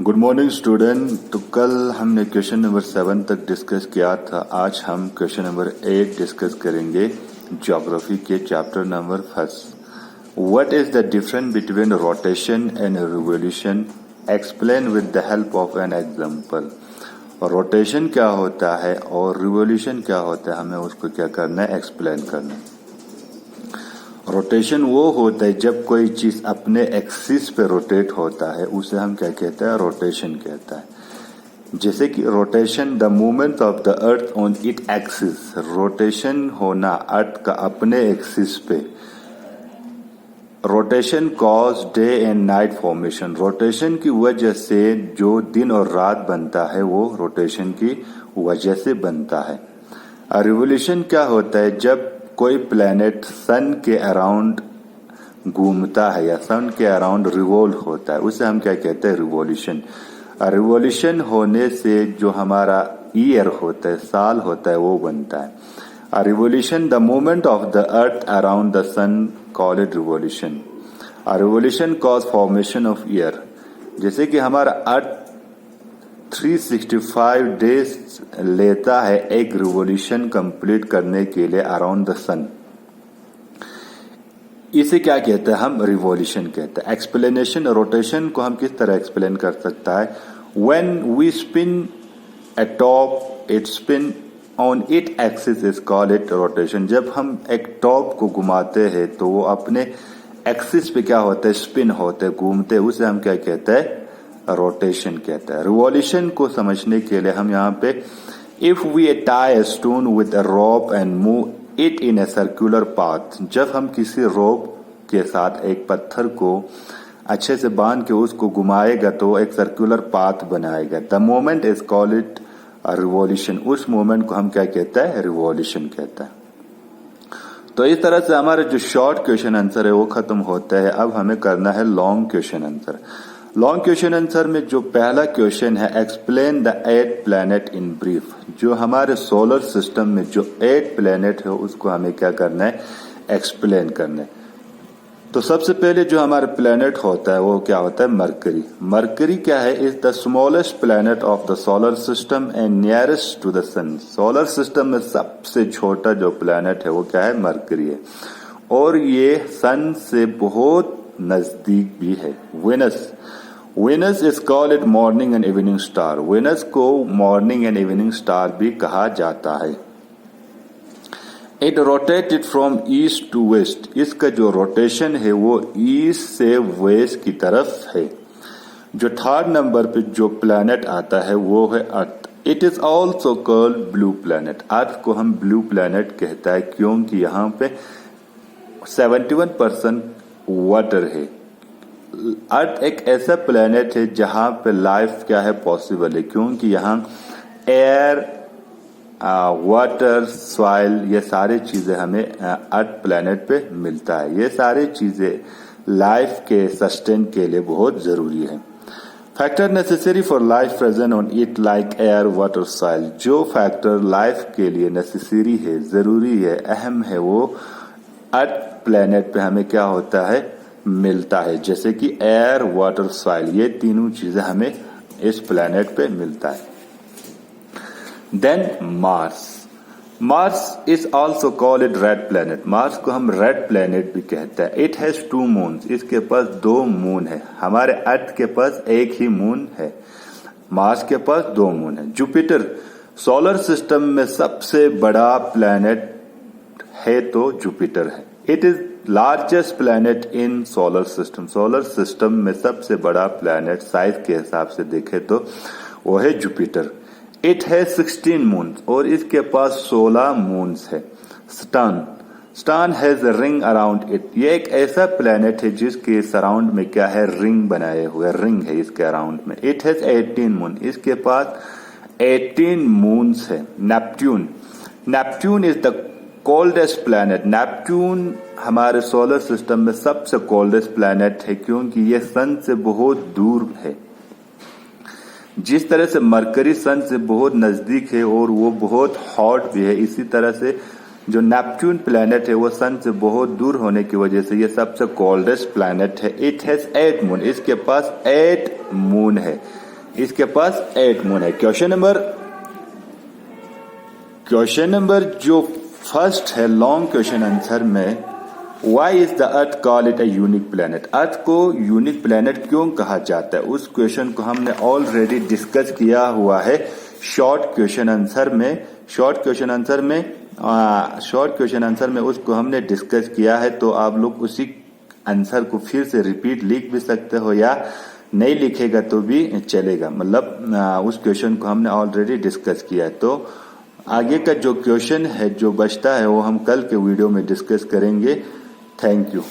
Good morning student. तो कल हमने क्वेश्चन नंबर 7 तक डिस्कस किया था। आज हम क्वेश्चन नंबर 8 डिस्कस करेंगे ज्योग्राफी के chapter number 1। What is the difference between rotation and revolution? Explain with the help of an example. Rotation क्या होता है और रिवोल्यूशन क्या होता है, हमें उसको क्या करना है, एक्सप्लेन करना है। रोटेशन वो होता है जब कोई चीज अपने एक्सिस पे रोटेट होता है, उसे हम क्या कहते हैं, रोटेशन कहता है। जैसे कि rotation the movement of the earth on it axis, rotation होना अर्थ का अपने एक्सिस पे। Rotation cause day and night formation, rotation की वजह से जो दिन और रात बनता है वो रोटेशन की वजह से बनता है। रिवोल्यूशन क्या होता है? जब कोई प्लेनेट सन के अराउंड घूमता है या सन के अराउंड रिवॉल्व होता है, उसे हम क्या कहते हैं, रिवॉल्यूशन। रिवॉल्यूशन होने से जो हमारा ईयर होता है, साल होता है, वो बनता है। Revolution the movement of the earth around the sun call it revolution. Revolution cause formation of year. जैसे कि हमारा अर्थ 365 डेज लेता है एक रिवॉल्यूशन कंप्लीट करने के लिए अराउंड द सन, इसे क्या कहते हैं, हम रिवॉल्यूशन कहते हैं। एक्सप्लेनेशन, रोटेशन को हम किस तरह एक्सप्लेन कर सकता है? When we spin a top, it spin on it axis is called it rotation. जब हम एक टॉप को घुमाते हैं तो वो अपने एक्सिस पे क्या होता है, स्पिन होते, घूमते, उसे हम क्या कहते हैं, रोटेशन कहता है। रिवॉल्यूशन को समझने के लिए हम यहाँ पे if we tie a stone with a rope and move it in a circular path, जब हम किसी रोप के साथ एक पत्थर को अच्छे से बांध के उसको घुमाएगा तो एक सर्कुलर पाथ बनाएगा। The moment is called it revolution. उस मोमेंट को हम क्या कहता है, रिवॉल्यूशन कहता है। तो इस तरह से हमारा जो शॉर्ट क्वेश्चन आंसर है वो खत्म होता है। अब हमें करना है long question answer. Long question answer में जो पहला क्वेश्चन है, explain the 8 planet in brief. जो हमारे सोलर सिस्टम में जो 8 प्लैनेट है उसको हमें क्या करना है, एक्सप्लेन करना है। तो सबसे पहले जो हमारे प्लैनेट होता है वो क्या होता है, मरकरी। मरकरी क्या है, is the smallest planet of the solar system and nearest to the sun. Solar system में सबसे छोटा जो प्लैनेट है वो क्या है, मरकरी है, और ये सन से बहुत नजदीक भी है। Venus is called it morning and evening star. Venus को मॉर्निंग एंड इवनिंग स्टार भी कहा जाता है। It rotated from east to west. इसका जो रोटेशन है वो ईस्ट से वेस्ट की तरफ है। जो 3rd नंबर पे जो प्लैनेट आता है वो है Earth. It is also called blue planet. Earth को हम ब्लू प्लैनेट कहता है क्योंकि यहाँ पे 71% वाटर है। अर्थ एक ऐसा प्लेनेट है जहां पे लाइफ क्या है, पॉसिबल है, क्योंकि यहाँ एयर, वाटर, सॉइल, ये सारी चीजें हमें अर्थ प्लेनेट पे मिलता है। ये सारी चीजें लाइफ के सस्टेन के लिए बहुत जरूरी है। Factor necessary for life present on it like air, water, soil. जो फैक्टर लाइफ के लिए नेसेसरी है, जरूरी है, अहम है, वो अर्थ प्लेनेट पे हमें क्या होता है, मिलता है। जैसे कि एयर, वाटर, सॉइल, ये तीनों चीजें हमें इस प्लेनेट पे मिलता है। Then Mars. Mars is also called it red planet. Mars को हम रेड प्लेनेट भी कहते हैं। It has 2 moons. इसके पास 2 मून है। हमारे अर्थ के पास एक ही मून है, मार्स के पास 2 मून है। जुपिटर सोलर सिस्टम में सबसे बड़ा प्लेनेट है तो जुपिटर है। It is largest planet in solar system. Solar system में सबसे बड़ा प्लैनेट साइज के हिसाब से देखे तो वो है जुपिटर। इट है 16 मून्स और इसके पास 16 मून्स है। Stern has a ring around it. ये एक ऐसा प्लैनेट है जिसके सराउंड में क्या है, रिंग बनाए हुए, रिंग है इसके अराउंड में। It has 18 moon. इसके पास 18 मून्स है। Neptune is the coldest planet. Neptune हमारे सोलर सिस्टम में सबसे कोल्डेस्ट प्लैनेट है क्योंकि ये सन से बहुत दूर है। जिस तरह से मरकरी सन से बहुत नजदीक है और वो बहुत हॉट भी है, इसी तरह से जो नेपट्यून प्लैनेट है वो सन से बहुत दूर होने की वजह से ये सबसे कोल्डेस्ट प्लैनेट है। It has 8 moon. इसके पास 8 मून है। इसके पास 8 मून है। क्वेश्चन नंबर जो फर्स्ट है लॉन्ग क्वेश्चन आंसर में, why is the Earth call it a unique planet, Earth को यूनिक प्लेनेट क्यों कहा जाता है, उस क्वेश्चन को हमने ऑलरेडी डिस्कस किया हुआ है शॉर्ट क्वेश्चन आंसर में उसको हमने डिस्कस किया है। तो आप लोग उसी आंसर को फिर से रिपीट लिख भी सकते हो या नहीं लिखेगा तो भी चलेगा, मतलब उस क्वेश्चन को हमने ऑलरेडी डिस्कस किया है। तो आगे का जो क्वेश्चन है जो बचता है वो हम कल के वीडियो में डिस्कस करेंगे। Thank you.